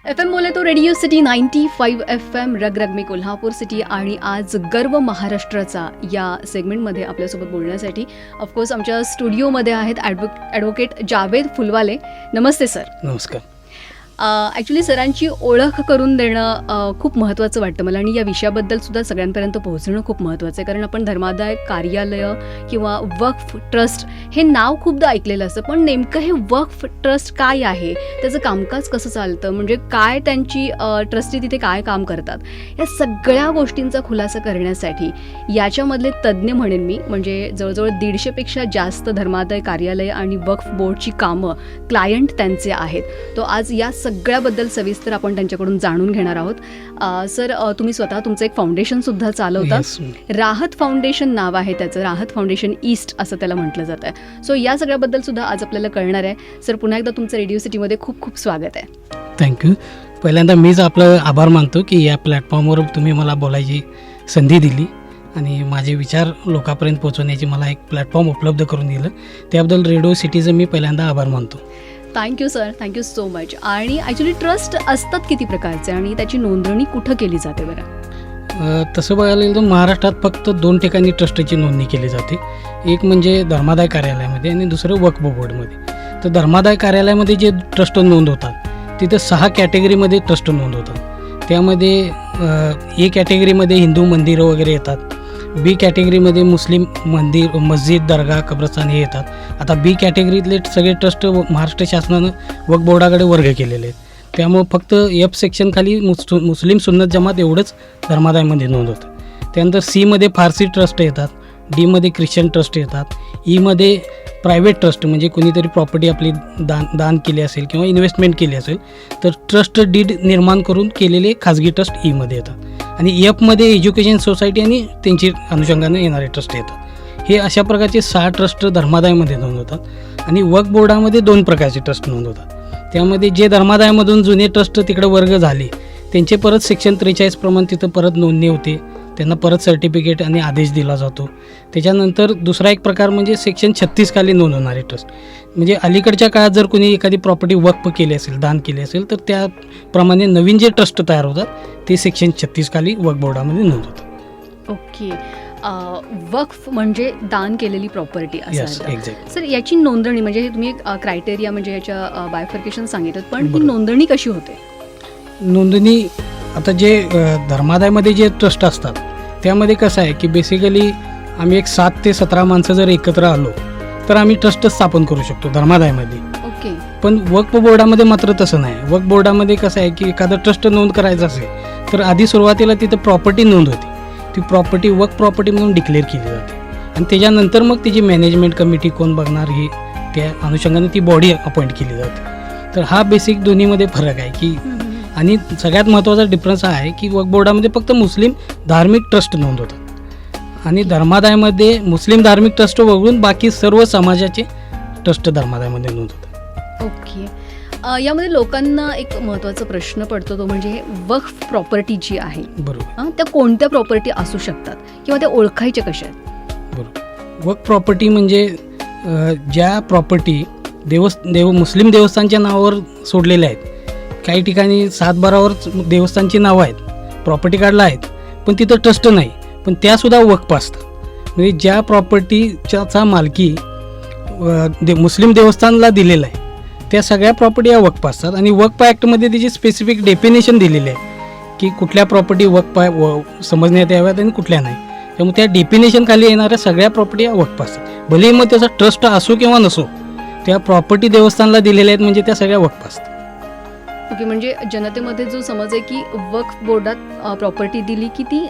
FM बोले तो radio city 95 FM रगरग मी Kolhapur city. आणि आज गर्व महाराष्ट्राचा या सेगमेंटमध्ये आपल्यासोबत बोलण्यासाठी ऑफकोर्स आमच्या स्टुडिओमध्ये आहेत ॲडव्होकेट जावेद फुलवाले. नमस्ते सर. नमस्कार. ॲक्च्युली सरांची ओळख करून देणं खूप महत्त्वाचं वाटतं मला, आणि या विषयाबद्दल सुद्धा सगळ्यांपर्यंत पोहोचणं खूप महत्त्वाचं आहे. कारण आपण धर्मादाय कार्यालय किंवा वक्फ ट्रस्ट हे नाव खूपदा ऐकलेलं असतं, पण नेमकं हे वक्फ ट्रस्ट काय आहे, त्याचं कामकाज कसं चालतं, म्हणजे काय त्यांची ट्रस्टी तिथे काय काम करतात, या सगळ्या गोष्टींचा खुलासा करण्यासाठी याच्यामधले तज्ज्ञ म्हणेन मी, म्हणजे जवळजवळ 150पेक्षा जास्त धर्मादाय कार्यालय आणि वक्फ बोर्डची कामं क्लायंट त्यांचे आहेत. तो आज या सगळ्याबद्दल सविस्तर आपण त्यांच्याकडून जाणून घेणार आहोत. सर, तुम्ही स्वतः तुमचं एक फाउंडेशनसुद्धा चालवता. राहत फाउंडेशन नाव आहे त्याचं, राहत फाउंडेशन ईस्ट असं त्याला म्हटलं जातं आहे. सो या सगळ्याबद्दल सुद्धा आज आपल्याला कळणार आहे. सर, पुन्हा एकदा तुमचं रेडिओ सिटीमध्ये खूप खूप स्वागत आहे. थँक्यू. पहिल्यांदा मीच आपलं आभार मानतो की या प्लॅटफॉर्मवर तुम्ही मला बोलायची संधी दिली आणि माझे विचार लोकांपर्यंत पोहोचवण्याची मला एक प्लॅटफॉर्म उपलब्ध करून दिलं. त्याबद्दल रेडिओ सिटीचं मी पहिल्यांदा आभार मानतो. Thank you sir, thank you so much. आणि ॲक्च्युली ट्रस्ट असतात किती प्रकारचे आणि त्याची नोंदणी कुठं केली जाते बरं? तसं बघायला गेलं तर महाराष्ट्रात फक्त 2 ठिकाणी ट्रस्टची नोंदणी केली जाते. एक म्हणजे धर्मादाय कार्यालयामध्ये आणि दुसरं वक्फ बोर्डमध्ये. तर धर्मादाय कार्यालयामध्ये जे ट्रस्ट नोंद होतात तिथं 6 कॅटेगरीमध्ये ट्रस्ट नोंद होतात. त्यामध्ये ए कॅटेगरीमध्ये हिंदू मंदिरं वगैरे येतात, बी कॅटेगरीमध्ये मुस्लिम मंदिर, मस्जिद, दर्गा, कब्रस्तान हे येतात. आता बी कॅटेगरीतले सगळे ट्रस्ट महाराष्ट्र शासनानं वक्फ बोर्डाकडे वर्ग केलेले आहेत. त्यामुळं फक्त एफ सेक्शनखाली मुस्लिम सुन्नत जमात एवढंच धर्मादायमध्ये नोंद होतं. त्यानंतर सीमध्ये फारसी ट्रस्ट येतात, डीमध्ये ख्रिश्चन ट्रस्ट येतात, ईमध्ये प्रायव्हेट ट्रस्ट म्हणजे कोणीतरी प्रॉपर्टी आपली दान केली असेल किंवा इन्व्हेस्टमेंट केली असेल तर ट्रस्ट डीड निर्माण करून केलेले खाजगी ट्रस्ट ईमध्ये येतात. आणि एफमध्ये एज्युकेशन सोसायटी आणि त्यांची अनुषंगाने येणारे ट्रस्ट येतात. हे अशा प्रकारचे 6 ट्रस्ट धर्मादायमध्ये नोंद होतात. आणि वक्फ बोर्डामध्ये 2 प्रकारचे ट्रस्ट नोंद होतात. त्यामध्ये जे धर्मादायमधून जुने ट्रस्ट तिकडे वर्ग झाले त्यांचे परत सेक्शन 43 प्रमाणे तिथं परत नोंदणी होते, त्यांना परत सर्टिफिकेट आणि आदेश दिला जातो. त्याच्यानंतर दुसरा एक प्रकार म्हणजे सेक्शन 36 खाली नोंद होणारे ट्रस्ट, म्हणजे अलीकडच्या काळात जर कोणी एखादी प्रॉपर्टी वक्फ केली असेल, दान केली असेल तर त्याप्रमाणे नवीन जे ट्रस्ट तयार होतात ते सेक्शन 36 खाली वक्फ बोर्डामध्ये नोंद होतात. ओके. वक्फ म्हणजे दान केलेली प्रॉपर्टी असं. एक्झॅक्ट. सर, याची नोंदणी म्हणजे हे तुम्ही एक क्रायटेरिया म्हणजे याच्या बायफर्केशन सांगितलं, पण ही नोंदणी कशी होते? नोंदणी आता जे धर्मादायमध्ये जे ट्रस्ट असतात त्यामध्ये कसं आहे की बेसिकली आम्ही एक 7 ते 17 माणसं जर एकत्र आलो तर आम्ही ट्रस्ट स्थापन करू शकतो धर्मादायमध्ये. ओके. पण वक्फ बोर्डामध्ये मात्र तसं नाही. वक्फ बोर्डामध्ये कसं आहे की एखादा ट्रस्ट नोंद करायचं असेल तर आधी सुरुवातीला तिथं प्रॉपर्टी नोंद होती. ती प्रॉपर्टी वक्फ प्रॉपर्टी म्हणून डिक्लेअर केली जाते आणि त्याच्यानंतर मग तिची मॅनेजमेंट कमिटी कोण बघणार ही त्या अनुषंगाने ती बॉडी अपॉइंट केली जाते. तर हा बेसिक दोन्हीमध्ये फरक आहे की, आणि सगळ्यात महत्त्वाचा डिफरन्स हा आहे की वक्फ बोर्डामध्ये फक्त मुस्लिम धार्मिक ट्रस्ट नोंद होतात आणि धर्मादायमध्ये मुस्लिम धार्मिक ट्रस्ट वगळून बाकी सर्व समाजाचे ट्रस्ट धर्मादायमध्ये नोंद होतात. ओके. यामध्ये लोकांना एक महत्त्वाचा प्रश्न पडतो, तो म्हणजे वक्फ प्रॉपर्टी जी आहे, बरोबर, त्या कोणत्या प्रॉपर्टी असू शकतात किंवा त्या ओळखायच्या कशा आहेत? बरोबर. वक्फ प्रॉपर्टी म्हणजे ज्या प्रॉपर्टी मुस्लिम देवस्थानच्या नावावर सोडलेल्या आहेत. काही ठिकाणी 7-12वर देवस्थानची नावं आहेत, प्रॉपर्टी कार्डला आहेत, पण तिथं ट्रस्ट नाही, पण त्यासुद्धा वक्फ असतात. म्हणजे ज्या प्रॉपर्टीचा मालकी मुस्लिम देवस्थानला दिलेला आहे त्या सगळ्या प्रॉपर्टी या वक्फ असतात. आणि वक्फ ॲक्टमध्ये त्याची स्पेसिफिक डेफिनेशन दिलेली आहे की कुठल्या प्रॉपर्टी वक्फ समजण्यात याव्यात आणि कुठल्या नाही. त्यामुळे त्या डेफिनेशन खाली येणाऱ्या सगळ्या प्रॉपर्टी या वक्फ असतात. भलेही मग त्याचा ट्रस्ट असो किंवा नसो, त्या प्रॉपर्टी देवस्थानला दिलेल्या आहेत म्हणजे त्या सगळ्या वक्फ असतात. ओके. म्हणजे जनतेमध्ये जो समज आहे की वक्फ बोर्डात प्रॉपर्टी दिली की ती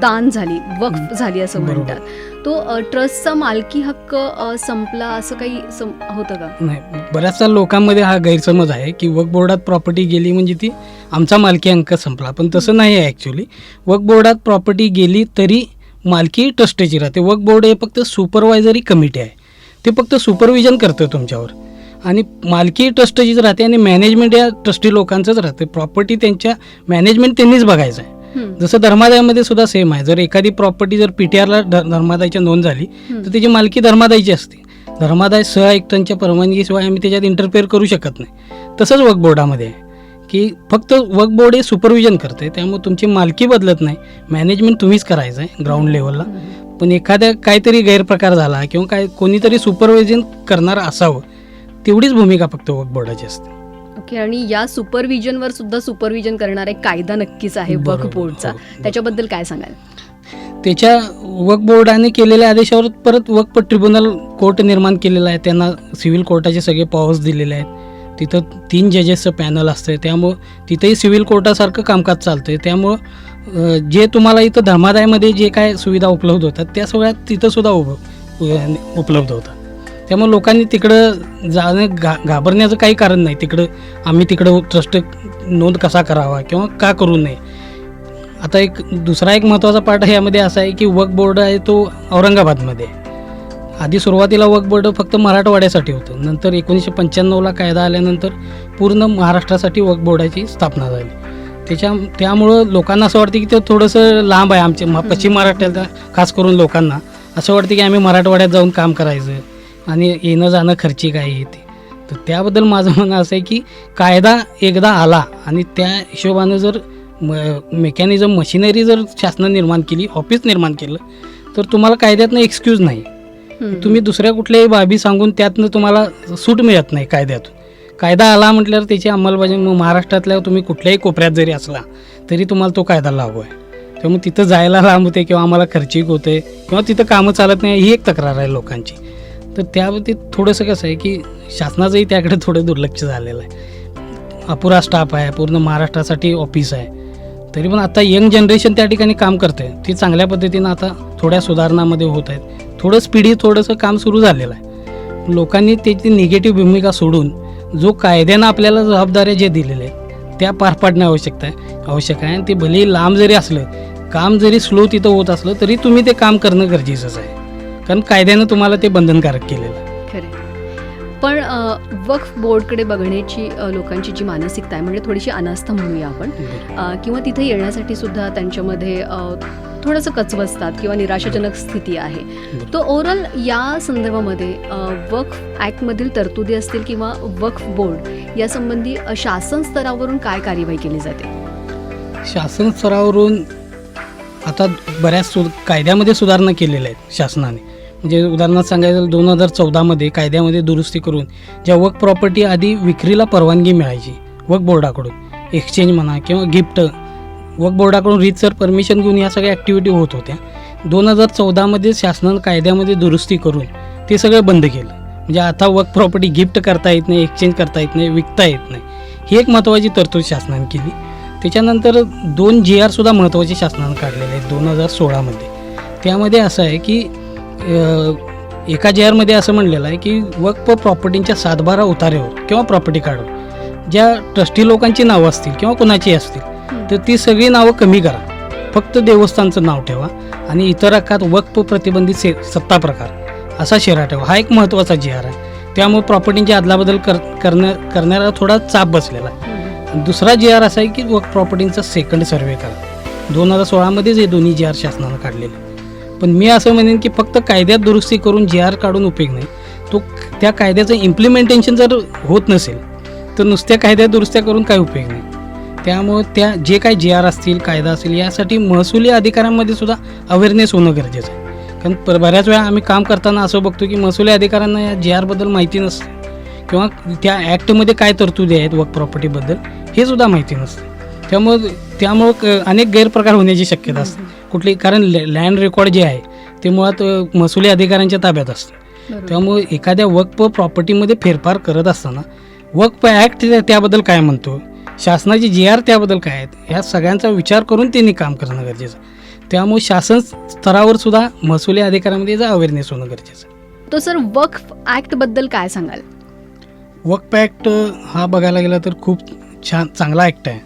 दान झाली, वक्फ झाली असं म्हणतात, तो ट्रस्टचा मालकी हक्क संपला असं काही होतं का? नाही, बऱ्याचशा लोकांमध्ये हा गैरसमज आहे की वक्फ बोर्डात प्रॉपर्टी गेली म्हणजे ती आमचा मालकी हक्क संपला, पण तसं नाही आहे. ॲक्च्युली वक्फ बोर्डात प्रॉपर्टी गेली तरी मालकी ट्रस्टची राहते. वक्फ बोर्ड हे फक्त सुपरवायझरी कमिटी आहे, ते फक्त सुपरविजन करतं तुमच्यावर, आणि मालकी ट्रस्टचीच राहते आणि मॅनेजमेंट या ट्रस्टी लोकांचंच राहते. प्रॉपर्टी त्यांच्या मॅनेजमेंट त्यांनीच बघायचं आहे. जसं धर्मादायामध्ये सुद्धा सेम आहे. जर एखादी प्रॉपर्टी जर पीटीआरला धर्मादायची नोंद झाली तर त्याची मालकी धर्मादायची असते. धर्मादाय सहआयुक्तांच्या परवानगीशिवाय आम्ही त्याच्यात इंटरफेअर करू शकत नाही. तसंच वक्फ बोर्डामध्ये आहे की फक्त वक्फ बोर्ड हे सुपरविजन करते, त्यामुळे तुमची मालकी बदलत नाही, मॅनेजमेंट तुम्हीच करायचं आहे ग्राउंड लेवलला. पण एखाद्या काहीतरी गैरप्रकार झाला किंवा काय कोणीतरी सुपरविजन करणार असावं, तेवढीच भूमिका फक्त वक्फ बोर्डाची असते. ओके. आणि या सुपरविजनवर सुद्धा सुपरविजन करणारा एक कायदा नक्कीच आहे वक्फ बरोबर, बोर्डचा. हो. त्याच्याबद्दल काय सांगाल? त्याच्या वक्फ बोर्डाने केलेल्या आदेशावर परत वक्फ ट्रिब्युनल कोर्ट निर्माण केलेला आहे. त्यांना सिव्हिल कोर्टाचे सगळे पॉवर्स दिलेले आहेत. तिथं 3 जजेसचं पॅनल असतं, त्यामुळं तिथंही सिव्हिल कोर्टासारखं कामकाज चालतं आहे. त्यामुळं जे तुम्हाला इथं धर्मादायमध्ये जे काय सुविधा उपलब्ध होतात त्या सगळ्या तिथंसुद्धा उपलब्ध होतात. त्यामुळे लोकांनी तिकडं जाणं घाबरण्याचं काही कारण नाही. आम्ही तिकडं ट्रस्ट नोंद कसा करावा किंवा का करू नये. आता दुसरा एक महत्त्वाचा पार्ट ह्यामध्ये असा आहे की वक्फ बोर्ड आहे तो औरंगाबादमध्ये आहे. आधी सुरुवातीला वक्फ बोर्ड फक्त मराठवाड्यासाठी होतं. नंतर 1995ला कायदा आल्यानंतर पूर्ण महाराष्ट्रासाठी वक्फ बोर्डाची स्थापना झाली. त्यामुळं लोकांना असं वाटतं की ते थोडंसं लांब आहे. आमच्या पश्चिम महाराष्ट्रात खास करून लोकांना असं वाटतं की आम्ही मराठवाड्यात जाऊन काम करायचं आणि येणं जाणं खर्चिक आहे ते. तर त्याबद्दल माझं म्हणणं असं आहे की कायदा एकदा आला आणि त्या हिशोबानं जर मेकॅनिझम मशिनरी जर शासनाने निर्माण केली, ऑफिस निर्माण केलं, तर तुम्हाला कायद्यातनं एक्सक्यूज नाही. तुम्ही दुसऱ्या कुठल्याही बाबी सांगून त्यातनं तुम्हाला सूट मिळत नाही कायद्यातून. कायदा आला म्हटल्यावर त्याची अंमलबजावणी महाराष्ट्रातल्या तुम्ही कुठल्याही कोपऱ्यात जरी असला तरी तुम्हाला तो कायदा लागू आहे. त्यामुळे तिथं जायला लांब होते किंवा आम्हाला खर्चिक होते किंवा तिथं कामं चालत नाही, ही एक तक्रार आहे लोकांची. तर त्याबाबतीत थोडंसं कसं आहे की शासनाचंही त्याकडे थोडं दुर्लक्ष झालेलं आहे. अपुरा स्टाफ आहे, पूर्ण महाराष्ट्रासाठी ऑफिस आहे. तरी पण आता यंग जनरेशन त्या ठिकाणी काम करते आहे. ती चांगल्या पद्धतीनं आता थोड्या सुधारणामध्ये होत आहेत. थोडं स्पीडी थोडंसं काम सुरू झालेलं आहे. लोकांनी त्याची निगेटिव्ह भूमिका सोडून जो कायद्यानं आपल्याला जबाबदाऱ्या जे दिलेल्या आहेत त्या पार पाडणं आवश्यक आहे. आणि ते भलेही लांब जरी असलं, काम जरी स्लो तिथं होत असलं तरी तुम्ही ते काम करणं गरजेचंच आहे, कारण कायद्यानं तुम्हाला ते बंधनकारक केलेलं आहे. पण वक्फ बोर्डकडे बघण्याची लोकांची जी मानसिकता आहे, म्हणजे थोडीशी अनास्था म्हणूया आपण, किंवा तिथे येण्यासाठी सुद्धा त्यांच्यामध्ये थोडंसं कचवसतात किंवा निराशाजनक स्थिती आहे. तो ओव्हरऑल या संदर्भामध्ये वक्फ ॲक्टमधील तरतुदी असतील किंवा वक्फ बोर्ड यासंबंधी शासन स्तरावरून काय कार्यवाही केली जाते? शासन स्तरावरून आता बऱ्याच कायद्यामध्ये सुधारणा केलेल्या आहेत शासनाने. म्हणजे उदाहरणार्थ सांगायचं 2014मध्ये कायद्यामध्ये दुरुस्ती करून ज्या वक्फ प्रॉपर्टी आधी विक्रीला परवानगी मिळायची वक्फ बोर्डाकडून, एक्सचेंज म्हणा किंवा गिफ्ट, वक्फ बोर्डाकडून रीतसर परमिशन घेऊन या सगळ्या ॲक्टिव्हिटी होत होत्या. 2014मध्ये शासनानं कायद्यामध्ये दुरुस्ती करून ते सगळं बंद केलं. म्हणजे आता वक्फ प्रॉपर्टी गिफ्ट करता येत नाही, एक्सचेंज करता येत नाही, विकता येत नाही. ही एक महत्त्वाची तरतूद शासनाने केली. त्याच्यानंतर 2 GR सुद्धा महत्त्वाचे शासनानं काढलेले आहेत 2016मध्ये. त्यामध्ये असं आहे की एका GRमध्ये असं म्हणलेलं आहे की वक्फ प्रॉपर्टींच्या 7/12 उतार्यावर किंवा प्रॉपर्टी कार्डवर ज्या ट्रस्टी लोकांची नावं असतील किंवा कोणाची असतील तर ती सगळी नावं कमी करा, फक्त देवस्थानचं नाव ठेवा आणि इतर हक्कात वक्फ प्रतिबंधित सत्ता प्रकार असा शेरा ठेवा. हा एक महत्त्वाचा GR आहे. त्यामुळे प्रॉपर्टींची अदलाबदल करण्याला थोडा चाप बसलेला आहे. दुसरा GR असा आहे की वक्फ प्रॉपर्टींचा सेकंड सर्वे करा. 2016मध्येच हे दोन्ही GR शासनानं काढलेले. पण मी असं म्हणेन की फक्त कायद्यात दुरुस्ती करून GR काढून उपयोग नाही. त्या कायद्याचं इम्प्लिमेंटेशन जर होत नसेल तर नुसत्या कायद्यात दुरुस्त्या करून काही उपयोग नाही. त्यामुळं जे काही GR असतील, कायदा असेल, यासाठी महसुली अधिकाऱ्यांमध्ये सुद्धा अवेअरनेस होणं गरजेचं आहे. कारण बऱ्याच वेळा आम्ही काम करताना असं बघतो की महसुली अधिकाऱ्यांना या GRबद्दल माहिती नसते किंवा त्या ॲक्टमध्ये काय तरतुदी आहेत वक्फ प्रॉपर्टीबद्दल हे सुद्धा माहिती नसते. त्यामुळं अनेक गैरप्रकार होण्याची शक्यता असते. कारण लँड रेकॉर्ड जे आहे ते मुळात महसुली अधिकाऱ्यांच्या ताब्यात असतं. त्यामुळे एखाद्या वक्फ प्रॉपर्टीमध्ये फेरफार करत असताना वक्फ ॲक्ट त्याबद्दल काय म्हणतो, शासनाची GR त्याबद्दल काय आहेत, ह्या सगळ्यांचा विचार करून त्यांनी काम करणं गरजेचं. त्यामुळे शासन स्तरावर सुद्धा महसुली अधिकाऱ्यांमध्ये याचा अवेअरनेस होणं गरजेचं. तो सर वक्फ ॲक्टबद्दल काय सांगाल? वक्फ ॲक्ट हा बघायला गेला तर खूप चांगला ॲक्ट आहे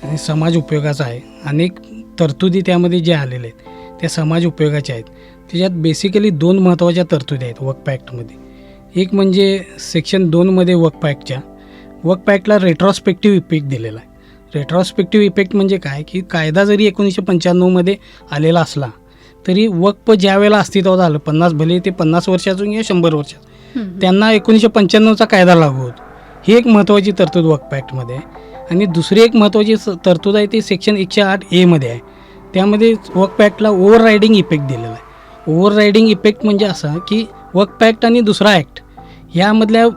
आणि समाज उपयोगाचा आहे. अनेक तरतुदी त्यामध्ये जे आलेले आहेत त्या समाज उपयोगाच्या आहेत. त्याच्यात बेसिकली 2 महत्त्वाच्या तरतुदी आहेत वक्फ ॲक्टमध्ये. एक म्हणजे सेक्शन 2मध्ये वक्फ ॲक्टला रेट्रॉस्पेक्टिव्ह इफेक्ट दिलेला आहे. रेट्रॉस्पेक्टिव्ह इफेक्ट म्हणजे काय की कायदा जरी 1995मध्ये आलेला असला तरी वक्फ ज्या वेळेला अस्तित्वात आलं, भले ते 50 वर्षातून किंवा 100 वर्षात, त्यांना 1995चा कायदा लागू होतो. ही एक महत्त्वाची तरतूद वक्फ ॲक्टमध्ये आहे. आणि दुसरी एक महत्त्वाची तरतूद आहे ती सेक्शन 108A मध्ये आहे. त्यामध्ये वर्क पॅक्टला ओव्हर रायडिंग इफेक्ट दिलेला आहे. ओव्हर रायडिंग इफेक्ट म्हणजे असा की वर्क पॅक्ट आणि दुसरा ॲक्ट ह्यामधल्या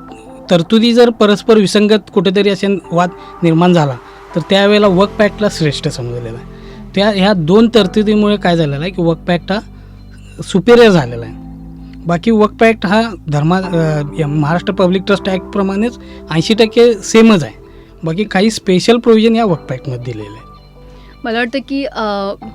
तरतुदी जर परस्पर विसंगत कुठेतरी असे वाद निर्माण झाला तर त्यावेळेला वर्क पॅक्टला श्रेष्ठ समजलेला आहे. ह्या 2 तरतुदीमुळे काय झालेलं आहे की वर्क पॅक्ट हा सुपेरियर झालेला आहे. बाकी वर्क पॅक्ट हा महाराष्ट्र पब्लिक ट्रस्ट ॲक्टप्रमाणेच 80% सेमच आहे. बाकी काही स्पेशल प्रोव्हिजन या वर्क पॅक्टमध्ये दिलेलं आहे. मला वाटतं की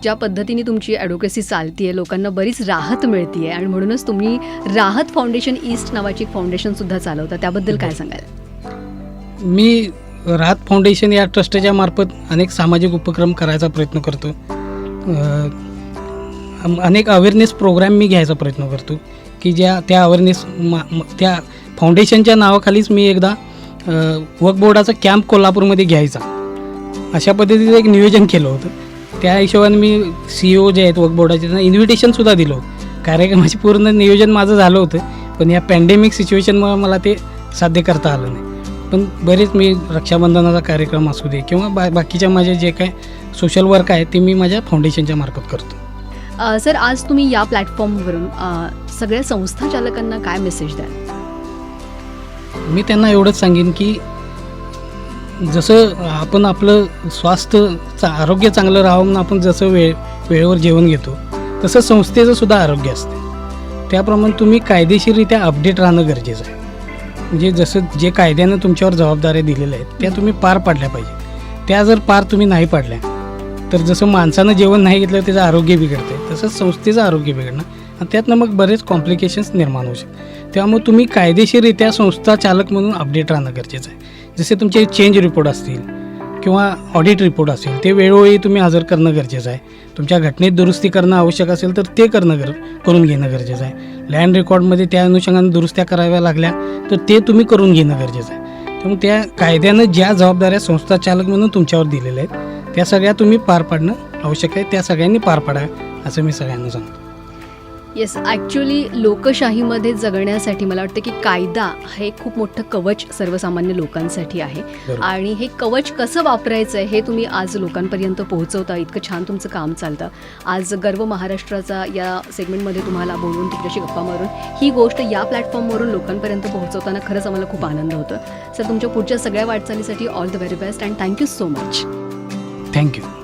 ज्या पद्धतीने तुमची ॲडव्होकेसी चालती आहे लोकांना बरीच राहत मिळते आहे आणि म्हणूनच तुम्ही राहत फाउंडेशन ईस्ट नावाची एक फाउंडेशनसुद्धा चालवता. त्याबद्दल काय सांगाल? मी राहत फाउंडेशन या ट्रस्टच्या मार्फत अनेक सामाजिक उपक्रम करायचा प्रयत्न करतो. अनेक अवेअरनेस प्रोग्राम मी घ्यायचा प्रयत्न करतो की त्या अवेअरनेस त्या फाउंडेशनच्या नावाखालीच मी एकदा वक्फ बोर्डाचा कॅम्प कोल्हापूरमध्ये घ्यायचा अशा पद्धतीचं एक नियोजन केलं होतं. त्या हिशोबाने मी CEO जे आहेत वक्फ बोर्डाचे त्यांना इन्व्हिटेशनसुद्धा दिलं होतं. कार्यक्रमाचे पूर्ण नियोजन माझं झालं होतं पण या पॅन्डेमिक सिच्युएशनमुळे मला ते साध्य करता आलं नाही. पण बरेच मी रक्षाबंधनाचा कार्यक्रम असू दे किंवा बाकीच्या माझे जे काय सोशल वर्क आहे ते मी माझ्या फाउंडेशनच्या मार्फत करतो. सर आज तुम्ही या प्लॅटफॉर्मवरून सगळ्या संस्था चालकांना काय मेसेज द्याल? मी त्यांना एवढंच सांगेन की जसं आपण आपलं आरोग्य चांगलं राहावं म्हणून आपण जसं वेळेवर जेवण घेतो तसं संस्थेचं सुद्धा आरोग्य असते. त्याप्रमाणे तुम्ही कायदेशीररित्या अपडेट राहणं गरजेचं आहे. म्हणजे जसं जे कायद्यानं तुमच्यावर जबाबदाऱ्या दिलेल्या आहेत त्या तुम्ही पार पाडल्या पाहिजे. त्या जर पार तुम्ही नाही पाडल्या तर जसं माणसानं जेवण नाही घेतलं त्याचं आरोग्य बिघडते तसंच संस्थेचं आरोग्य बिघडणं आणि त्यातनं मग बरेच कॉम्प्लिकेशन्स निर्माण होऊ शकतात. त्यामुळे तुम्ही कायदेशीररित्या संस्था चालक म्हणून अपडेट राहणं गरजेचं आहे. जसे तुमचे चेंज रिपोर्ट असतील किंवा ऑडिट रिपोर्ट असेल ते वेळोवेळी तुम्ही हजर करणं गरजेचं आहे. तुमच्या घटनेत दुरुस्ती करणं आवश्यक असेल तर ते करून घेणं गरजेचं आहे. लँड रेकॉर्डमध्ये त्या अनुषंगाने दुरुस्त्या कराव्या लागल्या तर ते तुम्ही करून घेणं गरजेचं आहे. त्यामुळे त्या कायद्यानं ज्या जबाबदाऱ्या संस्था चालक म्हणून तुमच्यावर दिलेल्या आहेत त्या सगळ्या तुम्ही पार पाडणं आवश्यक आहे. त्या सगळ्यांनी पार पाडाव्या असं मी सगळ्यांना सांगतो. येस, ॲक्च्युली लोकशाहीमध्ये जगण्यासाठी मला वाटतं की कायदा हे खूप मोठं कवच सर्वसामान्य लोकांसाठी आहे. आणि हे कवच कसं वापरायचं आहे हे तुम्ही आज लोकांपर्यंत पोहोचवता. इतकं छान तुमचं काम चालतं. आज गर्व महाराष्ट्राचा या सेगमेंटमध्ये तुम्हाला बोलून तुमच्याशी गप्पा मारून ही गोष्ट या प्लॅटफॉर्मवरून लोकांपर्यंत पोहोचवताना खरंच आम्हाला खूप आनंद होतो. सर तुमच्या पुढच्या सगळ्या वाटचालीसाठी all the very best and thank you so much. Thank you.